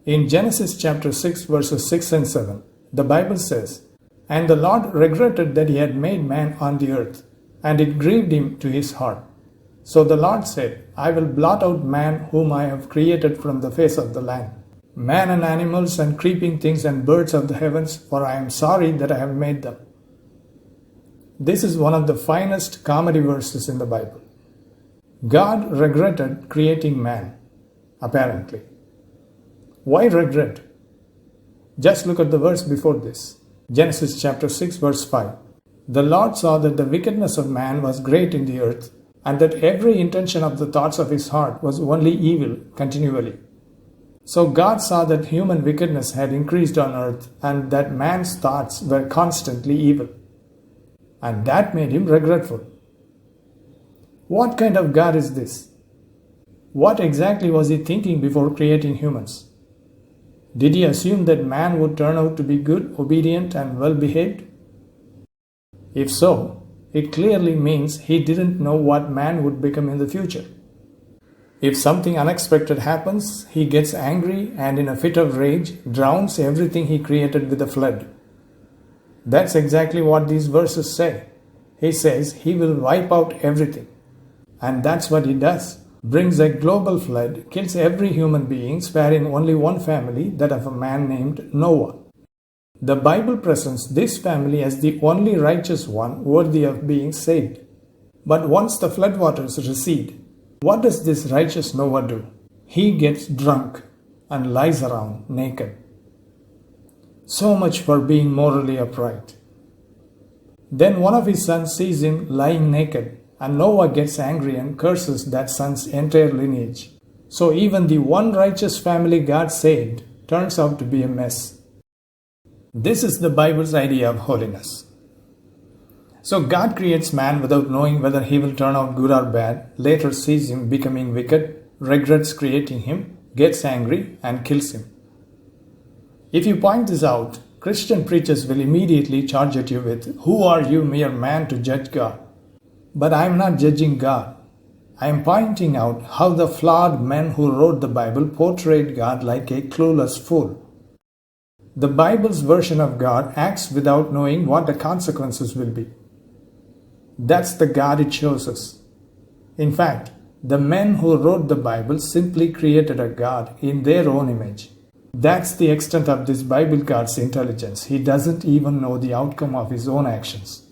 In Genesis chapter 6 verses 6 and 7, the Bible says, "And the Lord regretted that he had made man on the earth, and it grieved him to his heart. So the Lord said, I will blot out man whom I have created from the face of the land, man and animals and creeping things and birds of the heavens, for I am sorry that I have made them." This is one of the finest comedy verses in the Bible. God regretted creating man, apparently. Why regret? Just look at the verse before this. Genesis chapter 6 verse 5. "The Lord saw that the wickedness of man was great in the earth, and that every intention of the thoughts of his heart was only evil continually." So God saw that human wickedness had increased on earth, and that man's thoughts were constantly evil. And that made him regretful. What kind of God is this? What exactly was he thinking before creating humans? Did he assume that man would turn out to be good, obedient, and well-behaved? If so, it clearly means he didn't know what man would become in the future. If something unexpected happens, he gets angry and in a fit of rage drowns everything he created with a flood. That's exactly what these verses say. He says he will wipe out everything. And that's what he does. Brings a global flood, kills every human being, sparing only one family, that of a man named Noah. The Bible presents this family as the only righteous one worthy of being saved. But once the floodwaters recede, what does this righteous Noah do? He gets drunk and lies around naked. So much for being morally upright. Then one of his sons sees him lying naked, and Noah gets angry and curses that son's entire lineage. So even the one righteous family God saved turns out to be a mess. This is the Bible's idea of holiness. So God creates man without knowing whether he will turn out good or bad, later sees him becoming wicked, regrets creating him, gets angry, and kills him. If you point this out, Christian preachers will immediately charge at you with, "Who are you, mere man, to judge God?" But I am not judging God. I am pointing out how the flawed men who wrote the Bible portrayed God like a clueless fool. The Bible's version of God acts without knowing what the consequences will be. That's the God it shows us. In fact, the men who wrote the Bible simply created a God in their own image. That's the extent of this Bible God's intelligence. He doesn't even know the outcome of his own actions.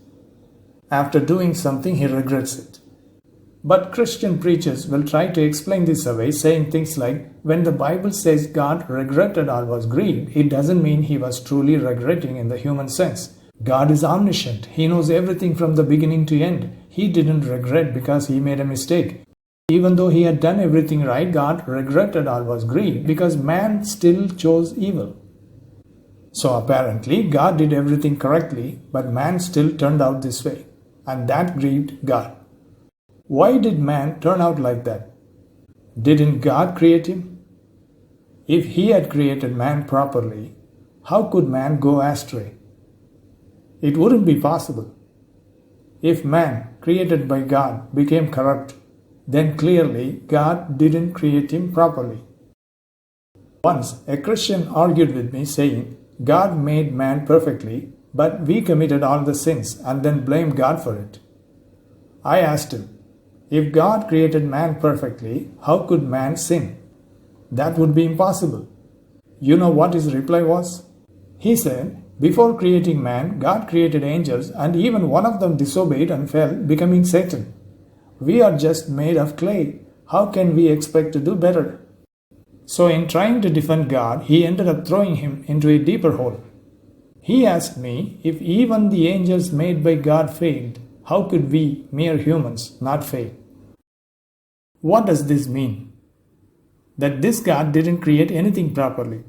After doing something, he regrets it. But Christian preachers will try to explain this away, saying things like, when the Bible says God regretted or was grieved, it doesn't mean he was truly regretting in the human sense. God is omniscient. He knows everything from the beginning to end. He didn't regret because he made a mistake. Even though he had done everything right, God regretted or was grieved because man still chose evil. So apparently, God did everything correctly, but man still turned out this way. And that grieved God. Why did man turn out like that? Didn't God create him? If he had created man properly, how could man go astray? It wouldn't be possible. If man, created by God, became corrupt, then clearly God didn't create him properly. Once, a Christian argued with me saying, God made man perfectly, but we committed all the sins and then blamed God for it. I asked him, if God created man perfectly, how could man sin? That would be impossible. You know what his reply was? He said, before creating man, God created angels, and even one of them disobeyed and fell, becoming Satan. We are just made of clay. How can we expect to do better? So in trying to defend God, he ended up throwing him into a deeper hole. He asked me, if even the angels made by God failed, how could we, mere humans, not fail? What does this mean? That this God didn't create anything properly.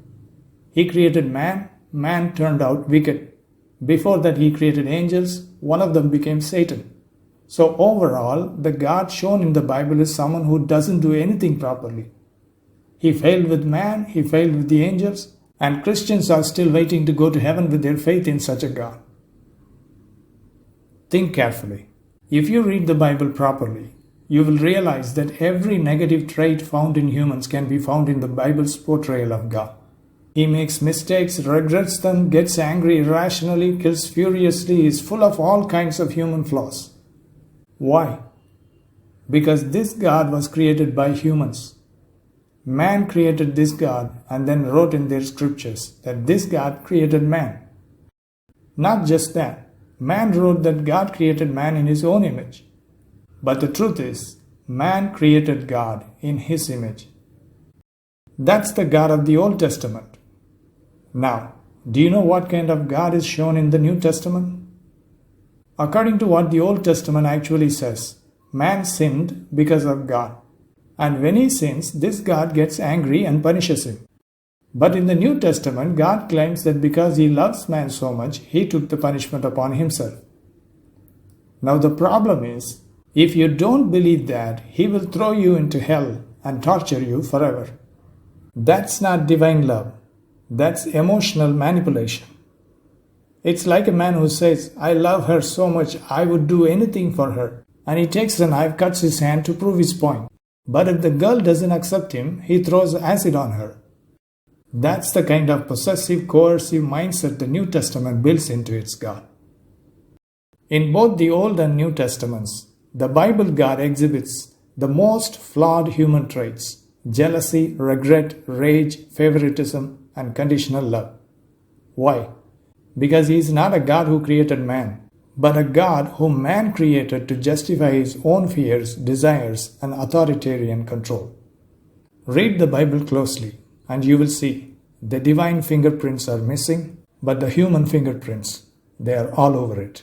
He created man, man turned out wicked. Before that he created angels, one of them became Satan. So overall, the God shown in the Bible is someone who doesn't do anything properly. He failed with man, he failed with the angels, and Christians are still waiting to go to heaven with their faith in such a God. Think carefully. If you read the Bible properly, you will realize that every negative trait found in humans can be found in the Bible's portrayal of God. He makes mistakes, regrets them, gets angry irrationally, kills furiously, is full of all kinds of human flaws. Why? Because this God was created by humans. Man created this God and then wrote in their scriptures that this God created man. Not just that, man wrote that God created man in his own image. But the truth is, man created God in his image. That's the God of the Old Testament. Now, do you know what kind of God is shown in the New Testament? According to what the Old Testament actually says, man sinned because of God. And when he sins, this God gets angry and punishes him. But in the New Testament, God claims that because he loves man so much, he took the punishment upon himself. Now the problem is, if you don't believe that, he will throw you into hell and torture you forever. That's not divine love. That's emotional manipulation. It's like a man who says, I love her so much, I would do anything for her. And he takes a knife, cuts his hand to prove his point. But if the girl doesn't accept him, he throws acid on her. That's the kind of possessive, coercive mindset the New Testament builds into its God. In both the Old and New Testaments, the Bible God exhibits the most flawed human traits: jealousy, regret, rage, favoritism, and conditional love. Why? Because he is not a God who created man, but a God whom man created to justify his own fears, desires, and authoritarian control. Read the Bible closely, and you will see the divine fingerprints are missing, but the human fingerprints, they are all over it.